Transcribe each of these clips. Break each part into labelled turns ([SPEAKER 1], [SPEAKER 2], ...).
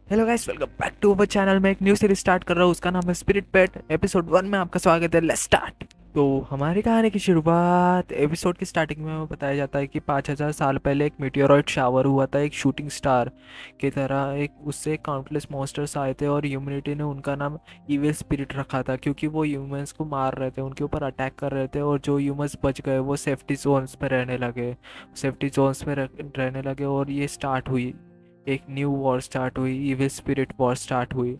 [SPEAKER 1] Hello guys, welcome back to our channel. में एक new series start कर रहा हूँ, उसका नाम है स्पिरिट पेट। एपिसोड 1 में आपका स्वागत है। Let's start. तो हमारी कहानी की शुरुआत एपिसोड की स्टार्टिंग में हमें बताया जाता है कि 5000 साल पहले एक मीटियोरॉइड शावर हुआ था, एक शूटिंग स्टार की तरह। एक उससे काउंटलेस मॉन्स्टर्स आए थे और ह्यूमैनिटी ने उनका नाम इविल स्पिरिट रखा था, क्योंकि वो ह्यूमंस को मार रहे थे, उनके ऊपर अटैक कर रहे थे। और जो ह्यूमंस बच गए वो सेफ्टी जोन्स में रहने लगे, सेफ्टी जोन्स में रहने लगे। और ये स्टार्ट हुई, एक न्यू वॉर स्टार्ट हुई, इविल स्पिरिट वॉर स्टार्ट हुई।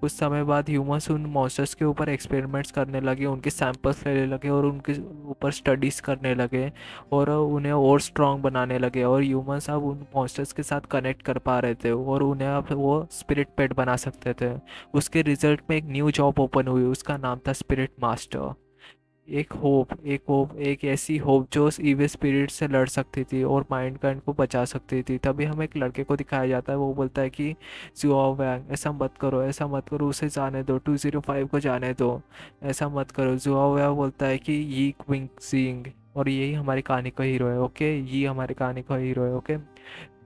[SPEAKER 1] कुछ समय बाद ह्यूमंस उन मॉन्स्टर्स के ऊपर एक्सपेरिमेंट्स करने लगे, उनके सैंपल्स लेने लगे और उनके ऊपर स्टडीज़ करने लगे और उन्हें और स्ट्रॉन्ग बनाने लगे। और ह्यूमंस अब उन मॉन्स्टर्स के साथ कनेक्ट कर पा रहे थे और उन्हें अब वो स्पिरिट पेट बना सकते थे। उसके रिजल्ट में एक न्यू जॉब ओपन हुई, उसका नाम था स्पिरिट मास्टर। एक ऐसी होप जो इविल स्पिरिट से लड़ सकती थी और माइंड काइंड को बचा सकती थी। तभी हमें एक लड़के को दिखाया जाता है, वो बोलता है कि जुआओ वैंग, ऐसा मत करो, ऐसा मत करो, उसे जाने दो, 205 को जाने दो, ऐसा मत करो। जुआओ वैंग बोलता है कि यी क्विंग सीइंग, और यही हमारी कहानी का हीरो है। ओके, ये हमारी कहानी का हीरो है। ओके,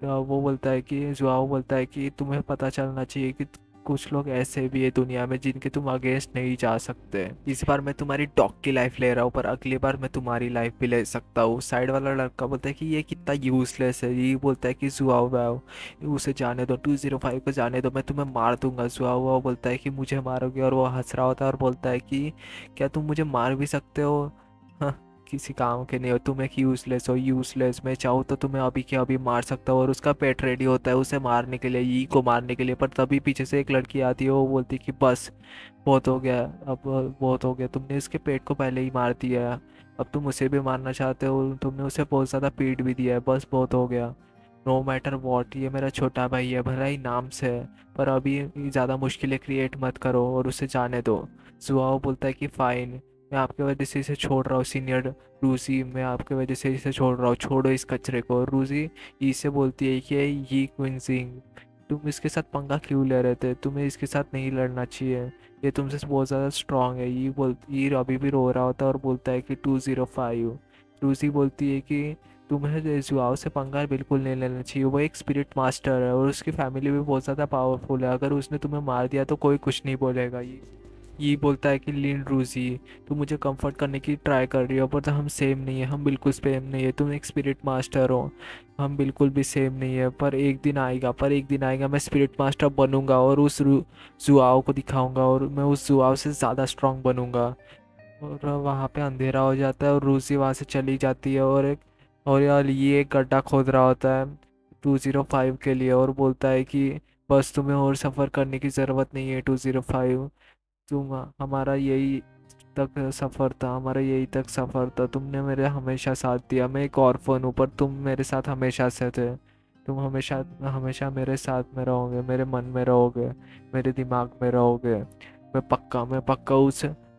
[SPEAKER 1] वो बोलता है कि जुआओ बोलता है कि तुम्हें पता चलना चाहिए कि कुछ लोग ऐसे भी है दुनिया में जिनके तुम अगेंस्ट नहीं जा सकते। इस बार मैं तुम्हारी डॉग की लाइफ ले रहा हूँ, पर अगली बार मैं तुम्हारी लाइफ भी ले सकता हूँ। साइड वाला लड़का बोलता है कि ये कितना यूजलेस है। ये बोलता है कि जुआओ वाओ, उसे जाने दो, 205 को जाने दो, मैं तुम्हें मार दूंगा। जुआओ वाओ बोलता है कि मुझे मारोगे, और वो हंस रहा होता है और बोलता है कि क्या तुम मुझे मार भी सकते हो? हाँ, किसी काम के नहीं हो तुम, एक यूजलेस हो, यूजलेस। मैं चाहूँ तो तुम्हें अभी के अभी मार सकता हूँ। और उसका पेट रेडी होता है उसे मारने के लिए, यी को मारने के लिए। पर तभी पीछे से एक लड़की आती है, वो बोलती है कि बस बहुत हो गया, अब बहुत हो गया, तुमने इसके पेट को पहले ही मार दिया है, अब तुम उसे भी मारना चाहते हो, तुमने उसे बहुत ज़्यादा पीट भी दिया है, बस बहुत हो गया। नो मैटर वॉट, ये मेरा छोटा भाई है, भला ही नाम से है, पर अभी ज़्यादा मुश्किलें क्रिएट मत करो और उसे जाने दो। जुआओ बोलता है कि फ़ाइन, मैं आपके वजह से इसे छोड़ रहा हूँ सीनियर रूसी, मैं आपके वजह से इसे छोड़ रहा हूँ, छोड़ो इस कचरे को। रूसी इससे बोलती है कि ये क्विंसिंग, तुम इसके साथ पंगा क्यों ले रहे थे, तुम्हें इसके साथ नहीं लड़ना चाहिए, ये तुमसे बहुत ज़्यादा स्ट्रांग है। ये अभी भी रो रहा होता है और बोलता है कि 205। रूसी बोलती है कि तुम्हें जुआओ से पंगा बिल्कुल नहीं लेना चाहिए, वो एक स्पिरिट मास्टर है और उसकी फैमिली भी बहुत ज़्यादा पावरफुल है, अगर उसने तुम्हें मार दिया तो कोई कुछ नहीं बोलेगा। ये बोलता है कि लिन रूजी, तुम मुझे कंफर्ट करने की ट्राई कर रही हो, पर तो हम सेम नहीं है, हम बिल्कुल सेम नहीं है, तुम एक स्पिरिट मास्टर हो, हम बिल्कुल भी सेम नहीं है। पर एक दिन आएगा मैं स्पिरिट मास्टर बनूंगा और उस जुआओ को दिखाऊंगा और मैं उस जुआओ से ज़्यादा स्ट्रांग बनूंगा। और वहाँ पे अंधेरा हो जाता है और रूसी वहाँ से चली जाती है। और यार ये एक गड्ढा खोद रहा होता है 205 के लिए और बोलता है कि बस तुम्हें और सफ़र करने की ज़रूरत नहीं है 205, तुम हमारा यही तक सफ़र था, हमारा यही तक सफ़र था, तुमने मेरे हमेशा साथ दिया, मैं एक ऑर्फन हूँ पर तुम मेरे साथ हमेशा से थे, तुम हमेशा हमेशा मेरे साथ में रहोगे, मेरे मन में रहोगे, मेरे दिमाग में रहोगे। मैं पक्का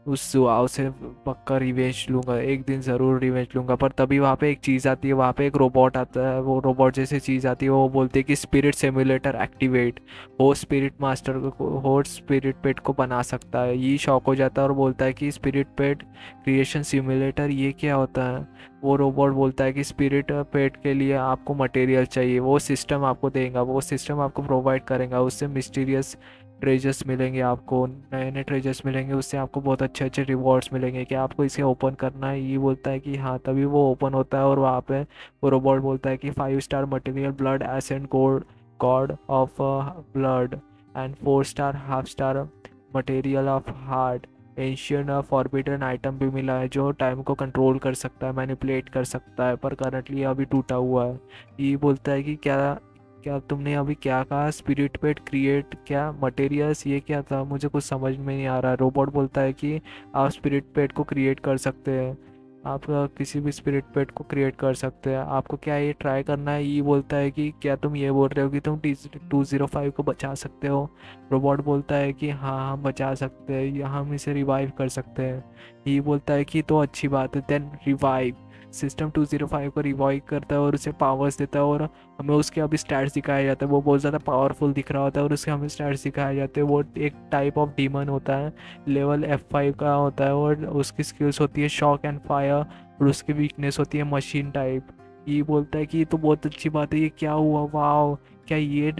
[SPEAKER 1] उस जुआव से पक्का रिवेंज लूंगा, एक दिन ज़रूर रिवेंज लूंगा। पर तभी वहाँ पे एक चीज़ आती है, वहाँ पे एक रोबोट आता है, वो रोबोट जैसी चीज़ आती है, वो बोलती है कि स्पिरिट सिमुलेटर एक्टिवेट, वो स्पिरिट मास्टर को हो स्पिरिट पेट को बना सकता है। ये शॉक हो जाता है और बोलता है कि स्पिरिट पेट क्रिएशन सिमुलेटर ये क्या होता है? वो रोबोट बोलता है कि स्पिरिट पेट के लिए आपको मटेरियल चाहिए, वो सिस्टम आपको देगा, वो सिस्टम आपको प्रोवाइड करेगा, उससे मिस्टीरियस ट्रेजर्स मिलेंगे, आपको नए नए ट्रेजर्स मिलेंगे, उससे आपको बहुत अच्छे अच्छे रिवॉर्ड्स मिलेंगे, कि आपको इसे ओपन करना है। ये बोलता है कि हाँ, तभी वो ओपन होता है और वहाँ पे वो रोबोट बोलता है कि 5 star material blood ascent gold god of blood and 4 star half star material of heart ancient forbidden item भी मिला है, जो टाइम को कंट्रोल कर सकता है, मैनिपुलेट कर सकता है, पर करंटली अभी टूटा हुआ है। ये बोलता है कि क्या क्या तुमने अभी क्या कहा, स्पिरिट पेट क्रिएट क्या मटेरियल्स, ये क्या था, मुझे कुछ समझ में नहीं आ रहा। रोबोट बोलता है कि आप स्पिरिट पेट को क्रिएट कर सकते हैं, आप किसी भी स्पिरिट पेट को क्रिएट कर सकते हैं, आपको क्या ये ट्राई करना है? ये बोलता है कि क्या तुम ये बोल रहे हो कि तुम 205 को बचा सकते हो? रोबोट बोलता है कि हाँ, हम बचा सकते हैं, या हम इसे रिवाइव कर सकते हैं। ये बोलता है कि तो अच्छी बात है, देन रिवाइव। सिस्टम 205 को रिवाइव करता है और उसे पावर्स देता है, और हमें उसके अभी स्टैट्स दिखाया जाता है, वो बहुत ज़्यादा पावरफुल दिख रहा होता है और उसके हमें स्टैट्स दिखाए जाते हैं। वो एक टाइप ऑफ डीमन होता है, लेवल F5 का होता है, और उसकी स्किल्स होती है शॉक एंड फायर, और उसकी वीकनेस होती है मशीन टाइप। ये बोलता है कि ये तो बहुत अच्छी बात है, ये क्या हुआ, वाओ, क्या ये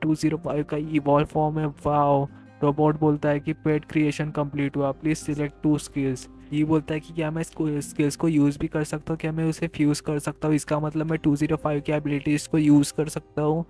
[SPEAKER 1] 205 का इवॉल्व फॉर्म है, वाओ। रोबोट बोलता है कि पेट क्रिएशन कंप्लीट हुआ, प्लीज सिलेक्ट 2 स्किल्स। ये बोलता है कि क्या मैं इसको स्किल्स को यूज़ भी कर सकता हूँ, क्या मैं उसे फ्यूज़ कर सकता हूँ, इसका मतलब मैं 205 की एबिलिटीज़ को यूज़ कर सकता हूँ।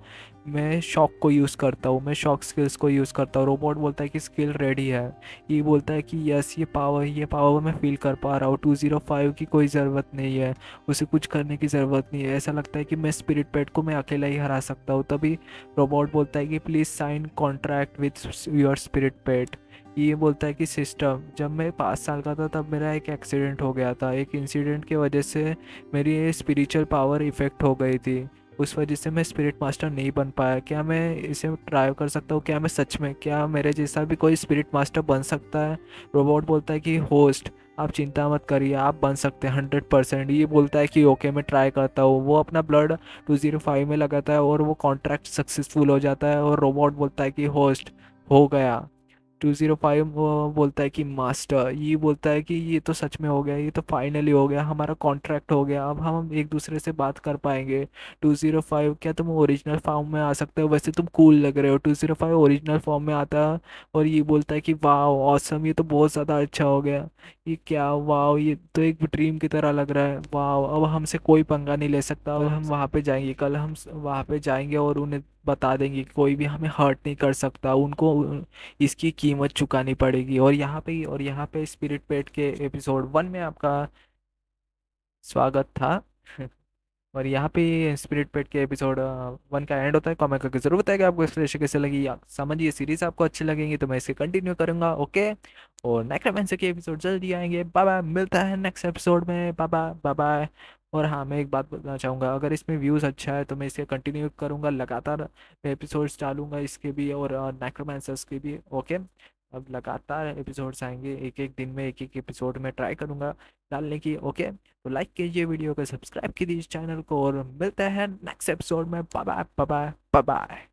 [SPEAKER 1] मैं शॉक को यूज़ करता हूँ, मैं शॉक स्किल्स को यूज़ करता हूँ। रोबोट बोलता है कि स्किल रेडी है। ये बोलता है कि यस, ये पावर मैं फील कर पा रहा हूँ, 205 की कोई ज़रूरत नहीं है, उसे कुछ करने की ज़रूरत नहीं है, ऐसा लगता है कि मैं स्पिरिट पेट को मैं अकेला ही हरा सकता हूँ। तभी रोबोट बोलता है कि please sign contract with your spirit pet. ये बोलता है कि सिस्टम, जब मैं 5 साल का था तब मेरा एक एक्सीडेंट हो गया था, एक इंसिडेंट की वजह से मेरी स्पिरिचुअल पावर इफ़ेक्ट हो गई थी, उस वजह से मैं स्पिरिट मास्टर नहीं बन पाया। क्या मैं इसे ट्राई कर सकता हूँ, क्या मैं सच में, क्या मेरे जैसा भी कोई स्पिरिट मास्टर बन सकता है? रोबोट बोलता है कि होस्ट, आप चिंता मत करिए, आप बन सकते हैं 100%। ये बोलता है कि ओके, मैं ट्राई करता हूँ। वो अपना ब्लड 205 में लगाता है और वो कॉन्ट्रैक्ट सक्सेसफुल हो जाता है। और रोबोट बोलता है कि होस्ट, हो गया। 205 बोलता है कि मास्टर, ये बोलता है कि ये तो सच में हो गया, ये तो फाइनली हो गया, हमारा कॉन्ट्रैक्ट हो गया, अब हम एक दूसरे से बात कर पाएंगे। 205, क्या तुम ओरिजिनल फॉर्म में आ सकते हो? वैसे तुम कूल लग रहे हो। 205 ओरिजिनल फॉर्म में आता है और ये बोलता है कि वाह ऑसम, ये तो बहुत ज़्यादा अच्छा हो गया, ये क्या, वाह, ये तो एक ड्रीम की तरह लग रहा है, वाह, अब हमसे कोई पंगा नहीं ले सकता। अब हम वहाँ पे जाएंगे, कल हम वहाँ पे जाएंगे और उन्हें बता देंगे कि कोई भी हमें हर्ट नहीं कर सकता, उनको इसकी कीमत चुकानी पड़ेगी। और यहाँ पे स्पिरिट पेट के एपिसोड 1 में आपका स्वागत था। और यहाँ पे स्पिरिट पेट के एपिसोड 1 का एंड होता है। कमेंट करके जरूर बताएगा आपको एक्सप्लेनेशन कैसे लगी, या समझिए सीरीज आपको अच्छी लगेंगी तो मैं इसे कंटिन्यू करूंगा। ओके, और नेक्रोमेंसर के एपिसोड जल्दी आएंगे। बाय बाय, मिलता है नेक्स्ट एपिसोड में। Bye bye, bye bye. और हाँ, मैं एक बात बताना चाहूँगा, अगर इसमें व्यूज़ अच्छा है तो मैं इसे कंटिन्यू करूँगा, लगातार एपिसोड्स डालूंगा इसके भी और नेक्रोमेंसर्स के भी। ओके, अब लगातार एपिसोड्स आएंगे, एक एक दिन में एक एक एपिसोड में ट्राई करूँगा डालने की। ओके, तो लाइक कीजिए वीडियो को, सब्सक्राइब कीजिए इस चैनल को, और मिलते हैं नेक्स्ट एपिसोड में। Bye bye, bye bye, bye bye.